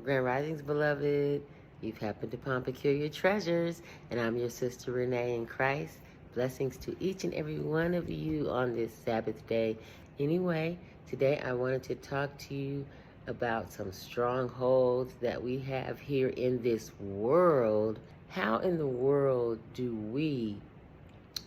Grand Risings, beloved. You've happened upon peculiar treasures, and I'm your sister Renee in Christ. Blessings to each and every one of you on this Sabbath day. Anyway, today I wanted to talk to you about some strongholds that we have here in this world. How in the world do we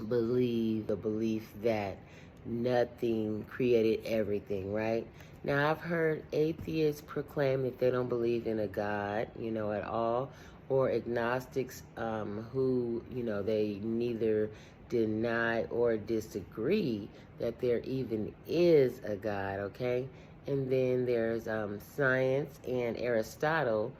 believe the belief that nothing created everything, right? Now, I've heard atheists proclaim that they don't believe in a God, at all, or agnostics who, they neither deny or disagree that there even is a God, okay? And then there's science and Aristotle,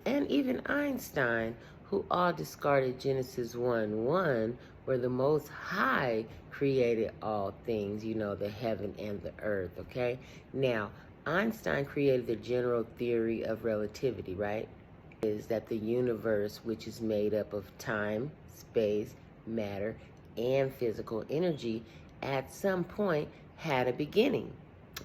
and even Einstein, who all discarded Genesis 1:1, where the Most High created all things, the heaven and the earth, okay? Now, Einstein created the general theory of relativity, right? Is that the universe, which is made up of time, space, matter, and physical energy, at some point had a beginning,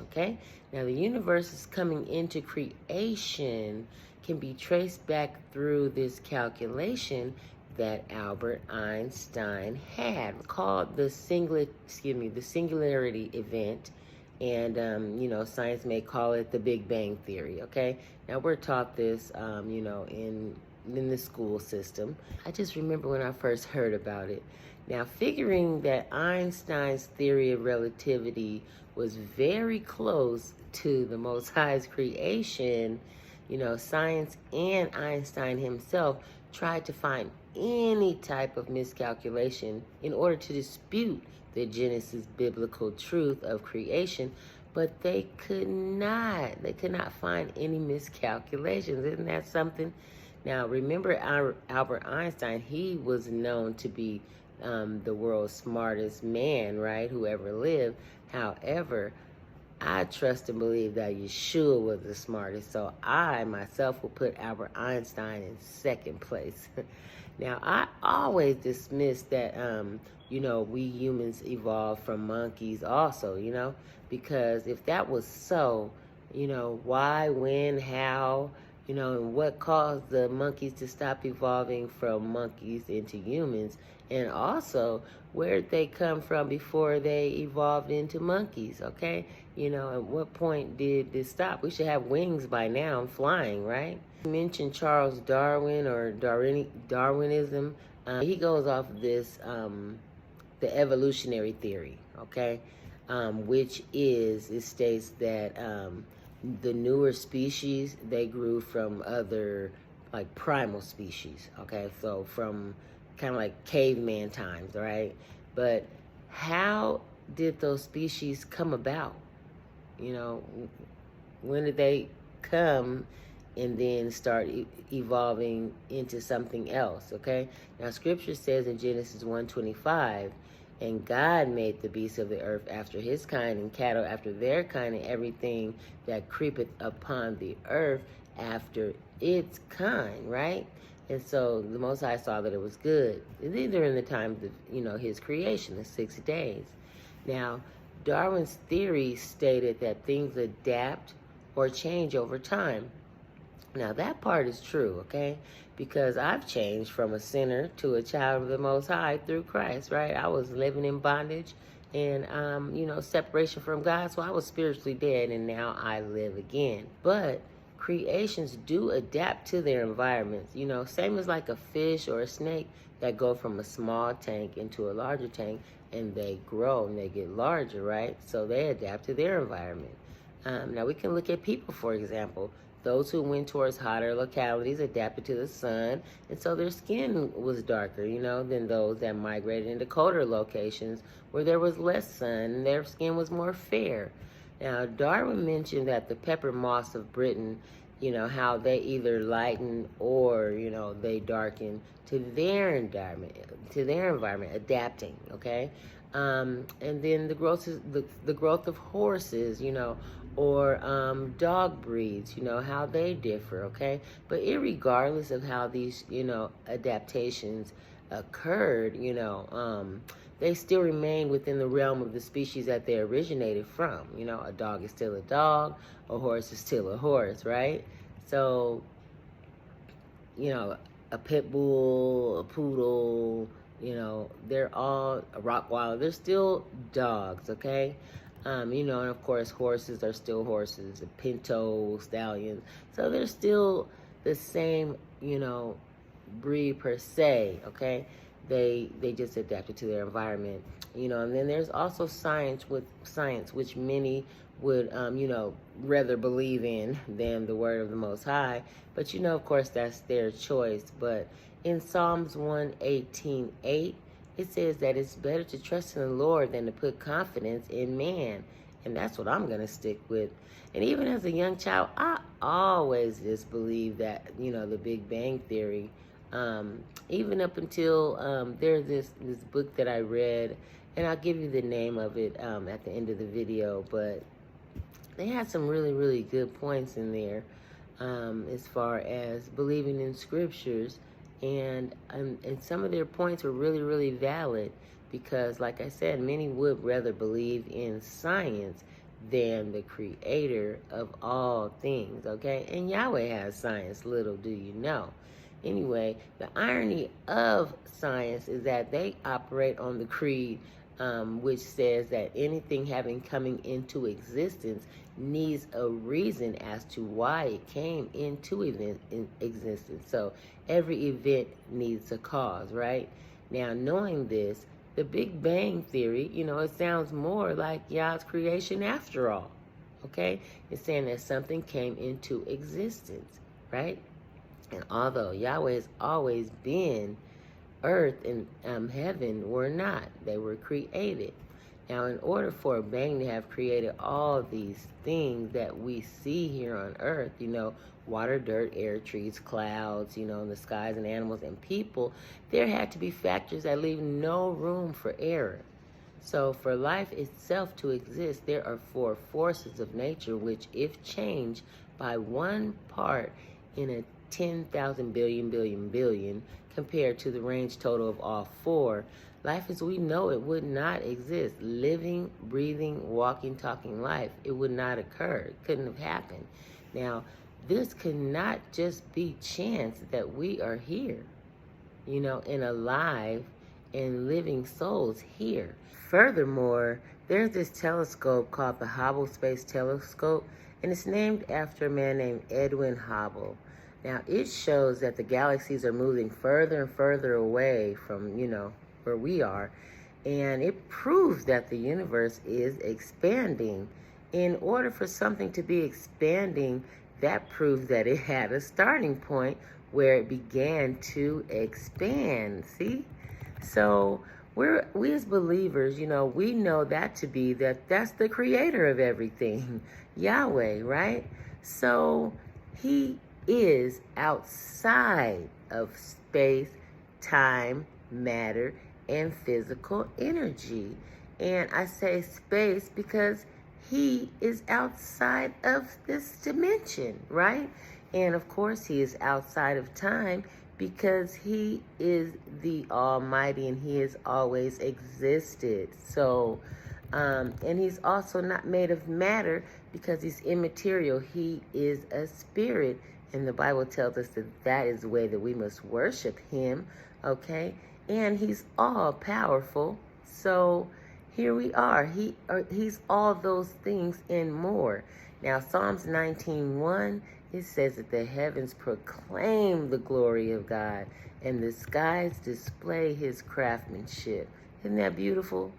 okay? Now, the universe's coming into creation can be traced back through this calculation that Albert Einstein had, called the singularity event, and science may call it the Big Bang Theory. Okay, now we're taught this, in the school system. I just remember when I first heard about it. Now, figuring that Einstein's theory of relativity was very close to the Most High's creation, science and Einstein himself tried to find any type of miscalculation in order to dispute the Genesis biblical truth of creation, but they could not. They could not find any miscalculations. Isn't that something? Now, remember Albert Einstein, he was known to be the world's smartest man, right, who ever lived. However, I trust and believe that Yeshua was the smartest, so I myself will put Albert Einstein in second place. Now, I always dismiss that, we humans evolved from monkeys also, because if that was so, why, when, how, and what caused the monkeys to stop evolving from monkeys into humans? And also, where did they come from before they evolved into monkeys, okay? At what point did this stop? We should have wings by now and flying, right? You mentioned Charles Darwin or Darwinism. He goes off of this, the evolutionary theory, okay? Which it states that the newer species, they grew from other, like, primal species, okay? So from kind of like caveman times, right? But how did those species come about? When did they come and then start evolving into something else, okay? Now, scripture says in Genesis 1:25, and God made the beasts of the earth after his kind, and cattle after their kind, and everything that creepeth upon the earth after its kind, right? And so the Most High saw that it was good. Either in the time of, his creation, the 6 days. Now, Darwin's theory stated that things adapt or change over time. Now, that part is true, okay? Because I've changed from a sinner to a child of the Most High through Christ, right? I was living in bondage and, separation from God, so I was spiritually dead, and now I live again. But creations do adapt to their environments, same as like a fish or a snake that go from a small tank into a larger tank, and they grow and they get larger, right? So they adapt to their environment. Now we can look at people, for example. Those who went towards hotter localities adapted to the sun, and so their skin was darker, than those that migrated into colder locations where there was less sun and their skin was more fair. Now, Darwin mentioned that the pepper moths of Britain, how they either lighten or, they darken to their environment, adapting, okay? And then the growth of horses, or dog breeds, how they differ, okay? But irregardless of how these, adaptations occurred, they still remain within the realm of the species that they originated from. A dog is still a dog, a horse is still a horse, right? So, you know, a pit bull, a poodle, you know, they're all a Rottweiler. They're still dogs, okay? You know, and of course, horses are still horses, pinto, stallions. So they're still the same, you know, breed per se, okay? They just adapted to their environment, you know. And then there's also science, which many would, you know, rather believe in than the word of the Most High. But you know, of course, that's their choice. But in Psalms 118:8, it says that it's better to trust in the Lord than to put confidence in man. And that's what I'm going to stick with. And even as a young child, I always just believed that, you know, the Big Bang Theory. Even up until there's this book that I read, and I'll give you the name of it at the end of the video, but they had some really, really good points in there as far as believing in scriptures, and some of their points were really, really valid because, like I said, many would rather believe in science than the creator of all things, okay? And Yahweh has science, little do you know. Anyway, the irony of science is that they operate on the creed, which says that anything having coming into existence needs a reason as to why it came into existence. So every event needs a cause, right? Now, knowing this, the Big Bang Theory, you know, it sounds more like Yah's creation after all, okay? It's saying that something came into existence, right? And although Yahweh has always been, earth and heaven were not. They were created. Now, in order for Bang to have created all these things that we see here on earth, you know, water, dirt, air, trees, clouds, you know, in the skies and animals and people, there had to be factors that leave no room for error. So for life itself to exist, there are four forces of nature which, if changed by one part in a 10,000 billion compared to the range total of all four, life as we know it would not exist. Living, breathing, walking, talking life, it would not occur. It couldn't have happened. Now, this could not just be chance that we are here, you know, and alive and living souls here. Furthermore, there's this telescope called the Hubble Space Telescope, and it's named after a man named Edwin Hubble. Now, it shows that the galaxies are moving further and further away from, you know, where we are. And it proves that the universe is expanding. In order for something to be expanding, that proves that it had a starting point where it began to expand. See? So we as believers, you know, we know that to be that's the creator of everything, Yahweh, right? So he is outside of space, time, matter, and physical energy. And I say space because he is outside of this dimension, right? And of course, he is outside of time because he is the Almighty and he has always existed. So, and he's also not made of matter because he's immaterial. He is a spirit. And the Bible tells us that that is the way that we must worship him, okay? And he's all powerful. So here we are. He's all those things and more. Now, Psalms 19:1, it says that the heavens proclaim the glory of God and the skies display his craftsmanship. Isn't that beautiful?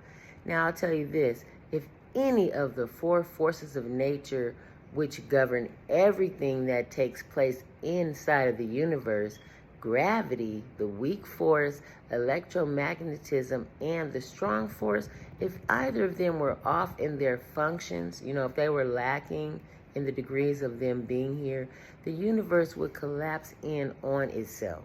Now, I'll tell you this. If any of the four forces of nature which govern everything that takes place inside of the universe, gravity, the weak force, electromagnetism, and the strong force, if either of them were off in their functions, you know, if they were lacking in the degrees of them being here, the universe would collapse in on itself.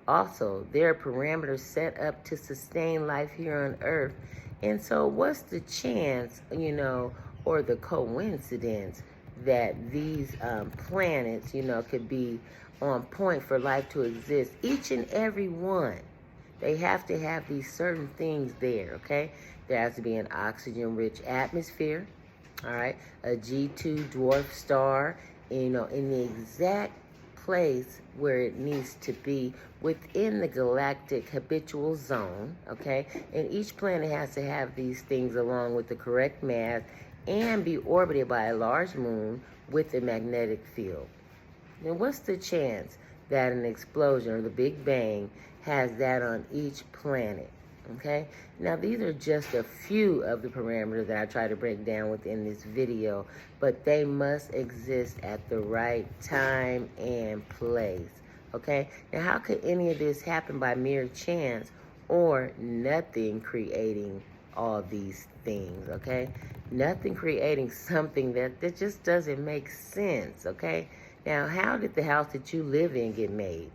Also, there are parameters set up to sustain life here on Earth. And so what's the chance, you know, or the coincidence that these planets, you know, could be on point for life to exist? Each and every one. They have to have these certain things there, okay? There has to be an oxygen-rich atmosphere, all right? A G2 dwarf star in the exact place where it needs to be within the galactic habitual zone, okay? And each planet has to have these things along with the correct mass and be orbited by a large moon with a magnetic field. Now, what's the chance that an explosion or the Big Bang has that on each planet? Okay, now these are just a few of the parameters that I try to break down within this video, but they must exist at the right time and place. Okay, now how could any of this happen by mere chance or nothing creating all these things? Okay, nothing creating something that just doesn't make sense. Okay, now how did the house that you live in get made?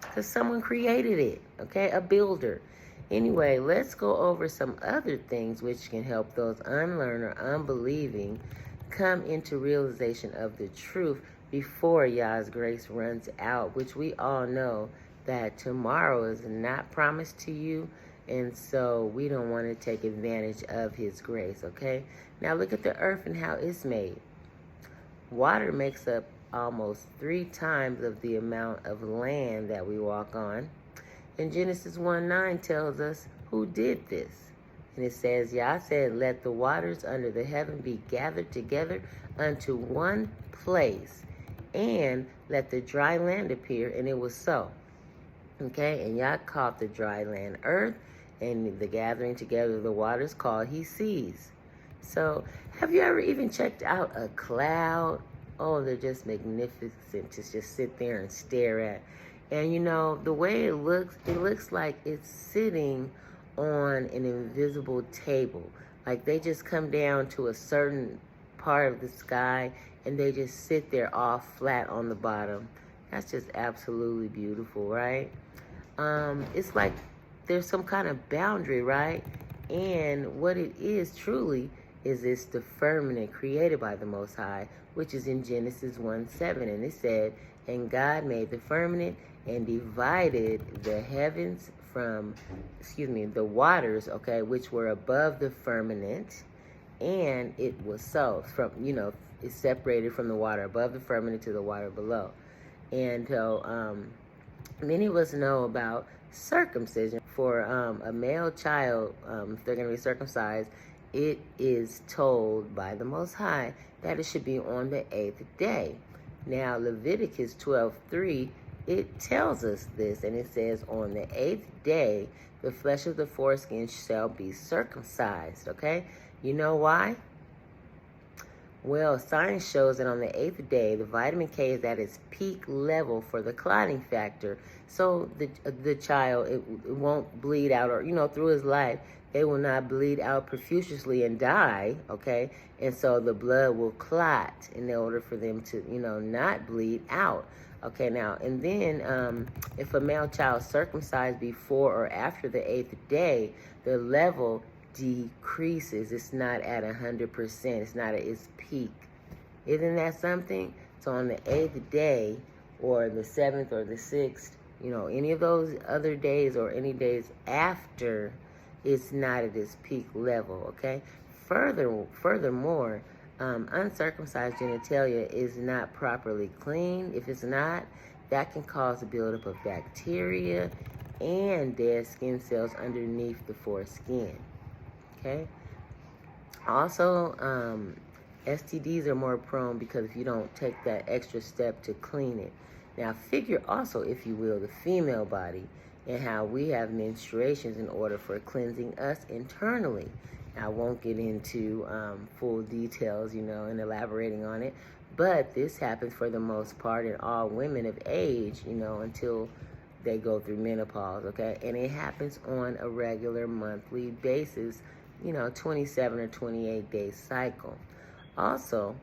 Because someone created it. Okay, a builder. Anyway, let's go over some other things which can help those unlearned or unbelieving come into realization of the truth before Yah's grace runs out, which we all know that tomorrow is not promised to you, and so we don't want to take advantage of his grace, okay? Now look at the earth and how it's made. Water makes up almost 3 times of the amount of land that we walk on. And Genesis 1:9 tells us who did this. And it says, Yah said, let the waters under the heaven be gathered together unto one place, and let the dry land appear, and it was so. Okay, and Yah called the dry land earth, and the gathering together of the waters called he seas. So, have you ever even checked out a cloud? Oh, they're just magnificent to just sit there and stare at. And the way it looks like it's sitting on an invisible table. Like they just come down to a certain part of the sky and they just sit there all flat on the bottom. That's just absolutely beautiful, right? It's like there's some kind of boundary, right? And what it is truly is it's the firmament created by the Most High, which is in Genesis 1:7. And it said, and God made the firmament and divided the heavens from, the waters, okay, which were above the firmament, and it was so. It's separated from the water above the firmament to the water below. And so, many of us know about circumcision. For a male child, if they're going to be circumcised, it is told by the Most High that it should be on the 8th day. Now, Leviticus 12:3, it tells us this, and it says, on the 8th day, the flesh of the foreskin shall be circumcised, okay? You know why? Well, science shows that on the 8th day, the vitamin K is at its peak level for the clotting factor. So the child, it won't bleed out, or, through his life, they will not bleed out profusely and die, okay? And so the blood will clot in order for them to, not bleed out. Okay, now, and then if a male child circumcised before or after the 8th day, the level decreases. It's not at 100%. It's not at its peak. Isn't that something? So on the 8th day or the 7th or the 6th, any of those other days or any days after, it's not at its peak level, okay? Furthermore, uncircumcised genitalia is not properly cleaned. If it's not, that can cause a buildup of bacteria and dead skin cells underneath the foreskin. Okay. Also, STDs are more prone because if you don't take that extra step to clean it. Now, figure also, if you will, the female body and how we have menstruations in order for cleansing us internally. I won't get into full details, and elaborating on it, but this happens for the most part in all women of age, until they go through menopause, okay? And it happens on a regular monthly basis, 27 or 28 day cycle. Also,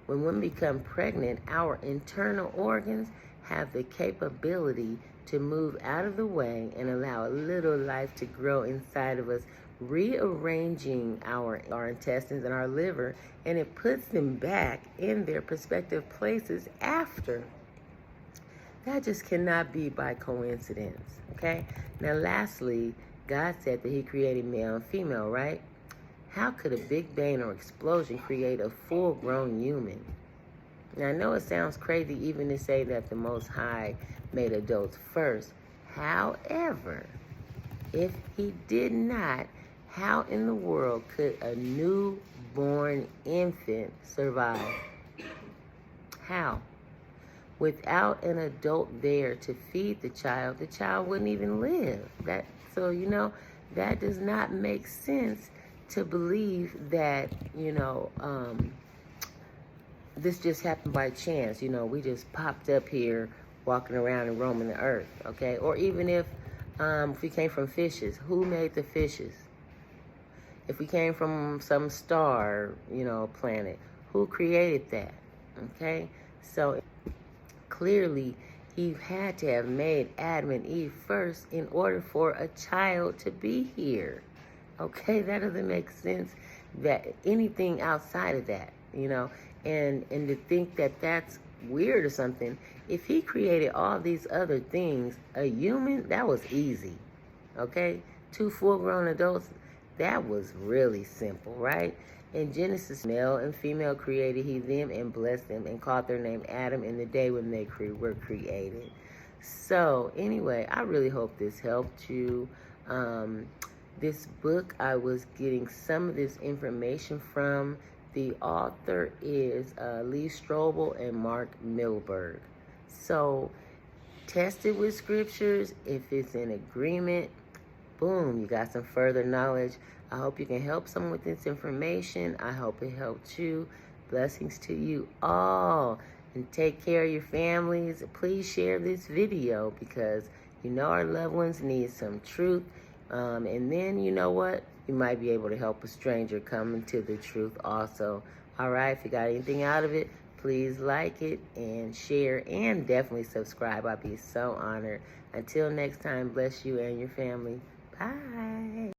when women become pregnant, our internal organs have the capability to move out of the way and allow a little life to grow inside of us, rearranging our intestines and our liver, and it puts them back in their respective places after. That just cannot be by coincidence, okay? Now, lastly, God said that he created male and female, right? How could a big bang or explosion create a full-grown human? Now, I know it sounds crazy even to say that the Most High made adults first. However, if he did not, how in the world could a newborn infant survive? How? Without an adult there to feed the child wouldn't even live. That does not make sense to believe that, this just happened by chance. We just popped up here walking around and roaming the earth, okay? Or even if we came from fishes, who made the fishes? If we came from some star, planet, who created that, okay? So clearly, he had to have made Adam and Eve first in order for a child to be here. Okay, that doesn't make sense. That anything outside of that, and to think that that's weird or something. If he created all these other things, a human, that was easy. Okay, 2 full-grown adults, that was really simple, right? In Genesis, male and female created he them and blessed them and called their name Adam in the day when they were created. So anyway, I really hope this helped you. This book, I was getting some of this information from. The author is Lee Strobel and Mark Milberg. So test it with scriptures. If it's in agreement, boom, you got some further knowledge. I hope you can help someone with this information. I hope it helped you. Blessings to you all. And take care of your families. Please share this video because our loved ones need some truth. And then, you know what? You might be able to help a stranger come into the truth also. All right, if you got anything out of it, please like it and share and definitely subscribe. I'd be so honored. Until next time, bless you and your family. Bye.